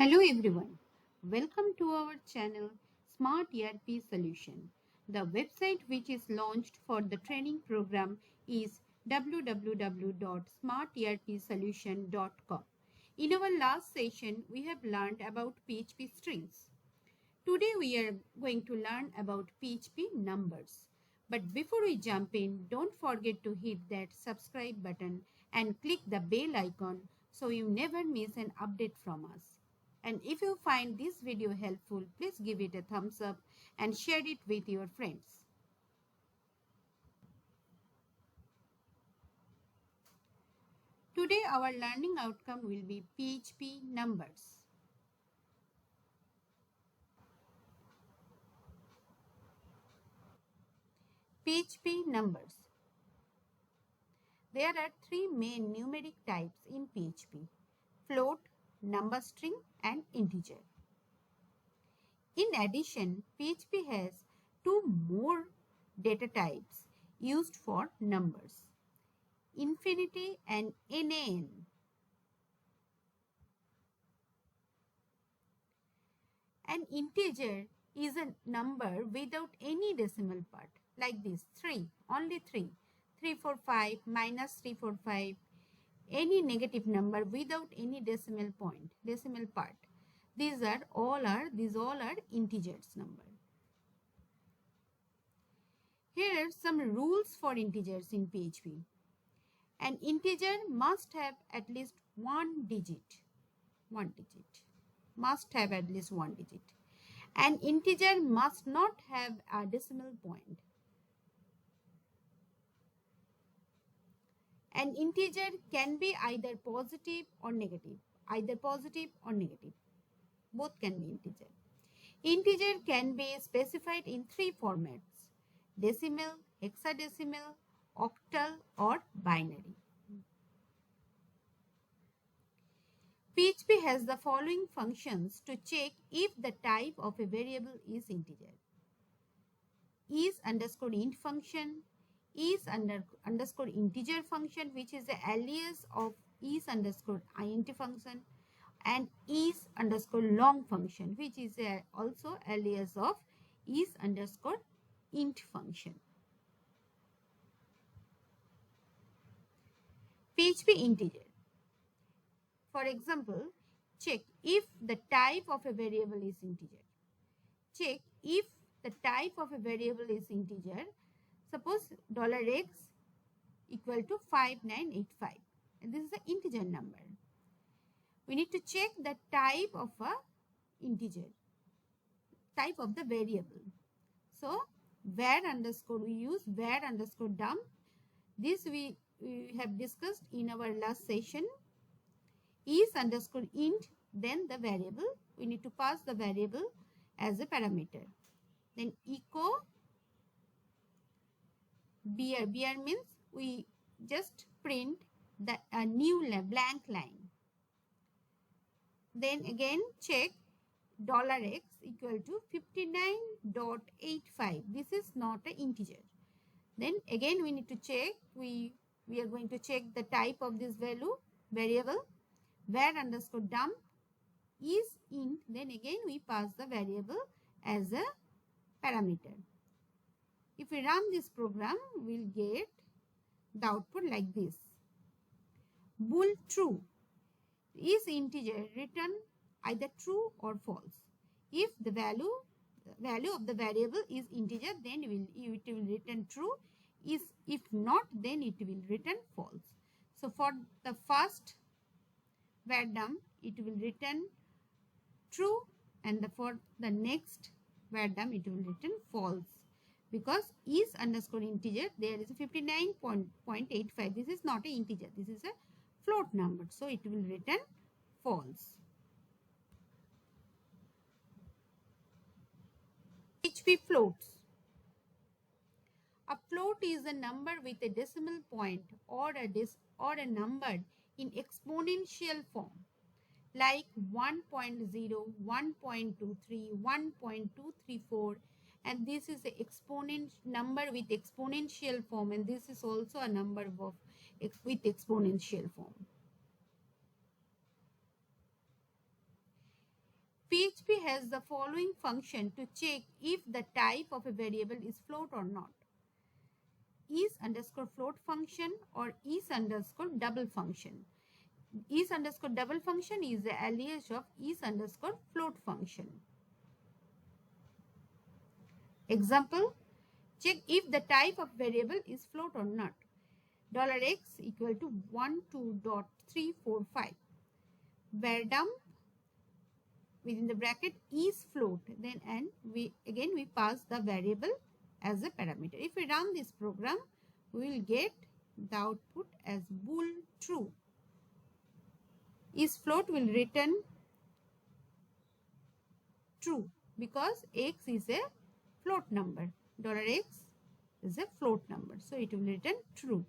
Hello everyone, welcome to our channel Smart ERP Solution. The website which is launched for the training program is www.smarterpsolution.com. In our last session, we have learned about PHP strings. Today we are going to learn about PHP numbers. But before we jump in, don't forget to hit that subscribe button and click the bell icon so you never miss an update from us. And if you find this video helpful, please give it a thumbs up and share it with your friends. Today our learning outcome will be PHP numbers. PHP numbers. There are three main numeric types in PHP: float, number string, and integer. In addition, PHP has two more data types used for numbers: Infinity and NaN. An integer is a number without any decimal part, like this: 3, only 3, 345, minus 345, any negative number without any decimal part. These all are integers number. Here are some rules for integers in PHP. An integer must have at least one digit. Must have at least one digit. An integer must not have a decimal point. An integer can be either positive or negative. Both can be integer. Integer can be specified in three formats: decimal, hexadecimal, octal, or binary. PHP has the following functions to check if the type of a variable is integer: is_int function, is_integer function, which is the alias of is_int function, and is_long function, which is also alias of is_int function. PHP integer. For example, check if the type of a variable is integer. Check if the type of a variable is integer. Suppose $x equal to 5985, and this is an integer number. We need to check the type of a integer, type of the variable. So we use var_dump. This we have discussed in our last session. Is_int, then the variable. We need to pass the variable as a parameter. Then echo br. Br means we just print a new blank line. Then again check $x equal to 59.85. This is not an integer. Then again we need to check, we are going to check the type of this variable. var_dump is int, then again we pass the variable as a parameter. If we run this program, we'll get the output like this. Bool true. Is integer return either true or false. If the value of the variable is integer, then it will return true. If not, then it will return false. So for the first var_dump, it will return true, and for the next var_dump, it will return false. Because is_integer, there is a 59.85. This is not an integer. This is a float number. So it will return false. PHP floats. A float is a number with a decimal point or a number in exponential form, like 1.0, 1.23, 1.234, and this is a number with exponential form, and this is also a number with exponential form. has the following function to check if the type of a variable is float or not. Is underscore float function or is underscore double function. Is underscore double function is the alias of is underscore float function. Example, check if the type of variable is float or not. $x equal to 12.345. Where dump within the bracket is float, then and we pass the variable as a parameter. If we run this program, we will get the output as bool true. Is float will return true because x is a float number. $x is a float number, so it will return true.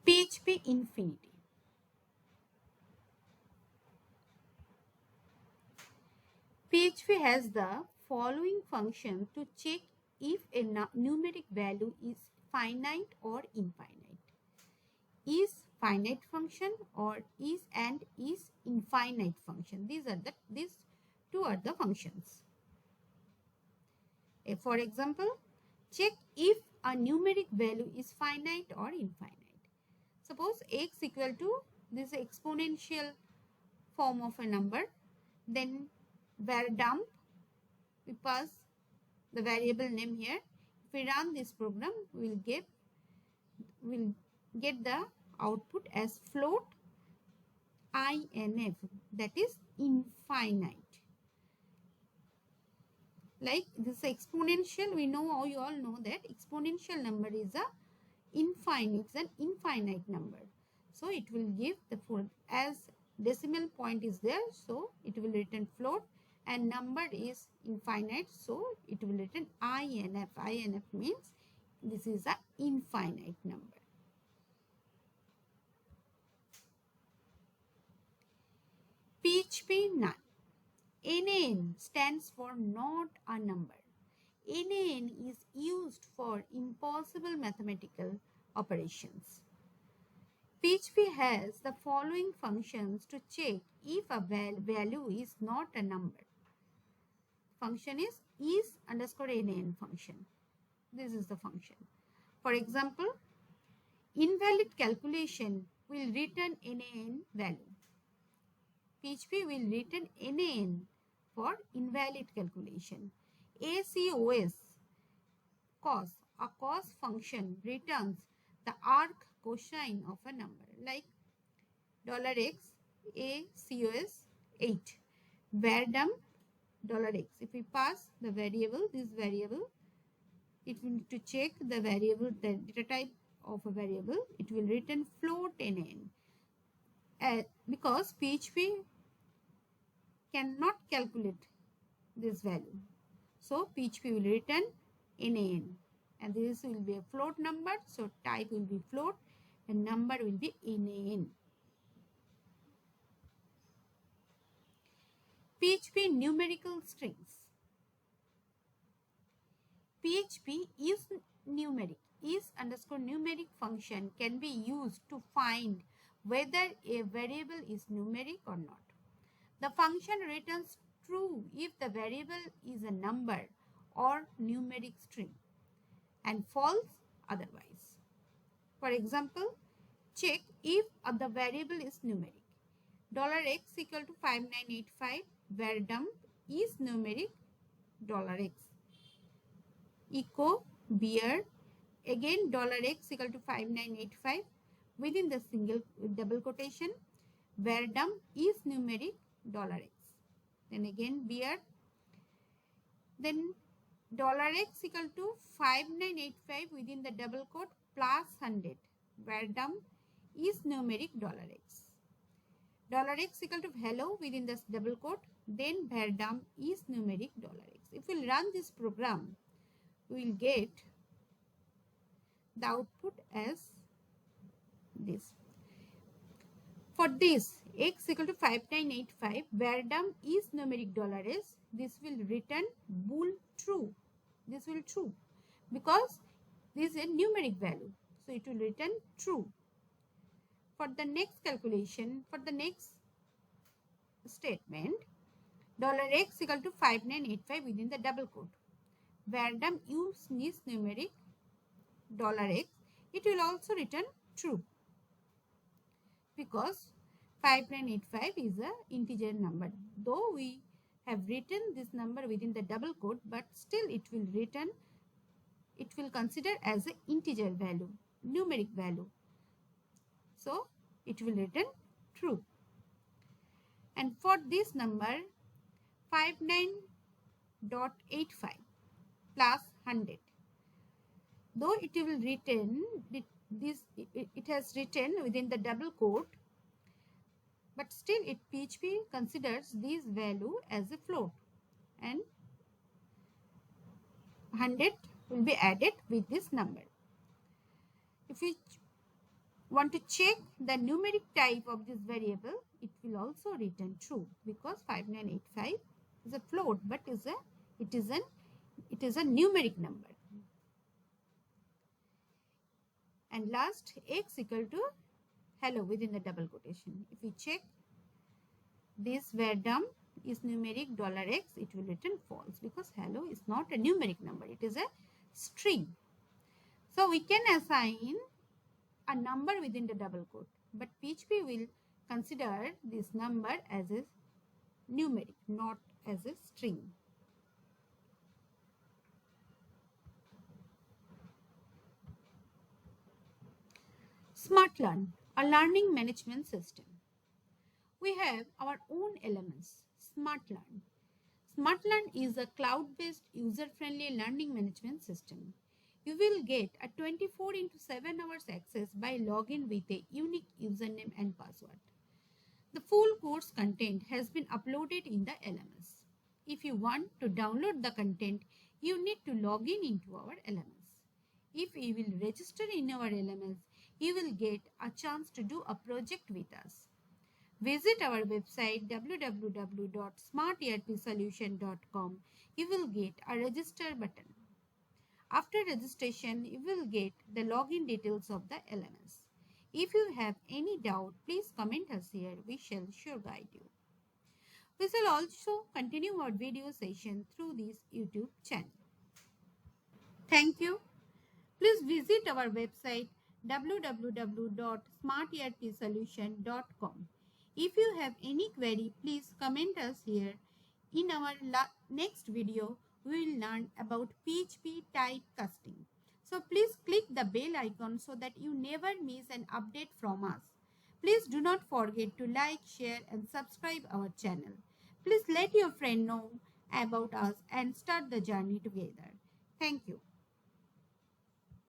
PHP Infinity. PHP has the following function to check if a numeric value is finite or infinite. Is finite function or is and is infinite function. These two are the functions. For example, check if a numeric value is finite or infinite. Suppose x equal to this exponential form of a number, then where dump, we pass the variable name here. If we run this program, we'll get the output as float inf, that is infinite. Like this exponential, we know, you all know that exponential number is it's an infinite number, so it will give the float. As decimal point is there, so it will return float, and number is infinite, so it will return inf. Inf means this is an infinite number. PHP NaN. NaN stands for not a number. NaN is used for impossible mathematical operations. PHP has the following functions to check if a value is not a number. Function is underscore NaN function. This is the function. For example, invalid calculation will return NaN value. PHP will return NaN for invalid calculation. ACOS, cos, a cos function returns the arc cosine of a number, like $x ACOS 8. Where dump $x. If we pass the variable, this variable, it will need to check the variable, the data type of a variable, it will return float NaN. Because PHP cannot calculate this value, so PHP will return NaN, and this will be a float number, so type will be float and number will be NaN. PHP numerical strings. PHP is numeric. Is underscore numeric function can be used to find whether a variable is numeric or not. The function returns true if the variable is a number or numeric string, and false otherwise. For example, check if the variable is numeric. $x equal to 5985, where dump is numeric $x. Echo beer, again $x equal to 5985 within the double quotation, where dump is numeric $x. Then again beer, then $x equal to 5985 within the double quote plus 100, where dump is numeric $x. $x equal to hello within this double quote, then where dump is numeric $x. If we run this program, we will get the output as this. For this, x equal to 5985, where dump is numeric $s, this will return bool true. This will true because this is a numeric value, so it will return true. for the next calculation, for the next statement, $x equal to 5985 within the double quote. Where DUM use this numeric $x, it will also return true, because 5985 is an integer number. Though we have written this number within the double quote, but still it will consider as an integer value, numeric value. So it will return true. And for this number 59.85 plus 100, though it will return it has written within the double quote, but still PHP considers this value as a float, and 100 will be added with this number. If we want to check the numeric type of this variable, it will also return true, because 5985 is a float, but it is a numeric number. And last, x equal to hello within the double quotation. If we check this, where DUM is numeric $x, it will return false, because hello is not a numeric number, it is a string. So we can assign a number within the double quote, but PHP will consider this number as a numeric, not as a string. SMARTLEARN, a learning management system. We have our own elements, SMARTLEARN. SMARTLEARN is a cloud-based, user-friendly learning management system. You will get a 24/7 hours access by login with a unique username and password. The full course content has been uploaded in the LMS. If you want to download the content, you need to log in into our LMS. If you will register in our LMS, you will get a chance to do a project with us. Visit our website www.smarterpsolution.com. You will get a register button. After registration, you will get the login details of the LMS. If you have any doubt, please comment us here. We shall sure guide you. We shall also continue our video session through this YouTube channel. Thank you. Please visit our website www.smarterpsolution.com. If you have any query, please comment us here. In our next video, we will learn about PHP typecasting. So please click the bell icon so that you never miss an update from us. Please do not forget to like, share and subscribe our channel. Please let your friend know about us and start the journey together. Thank you.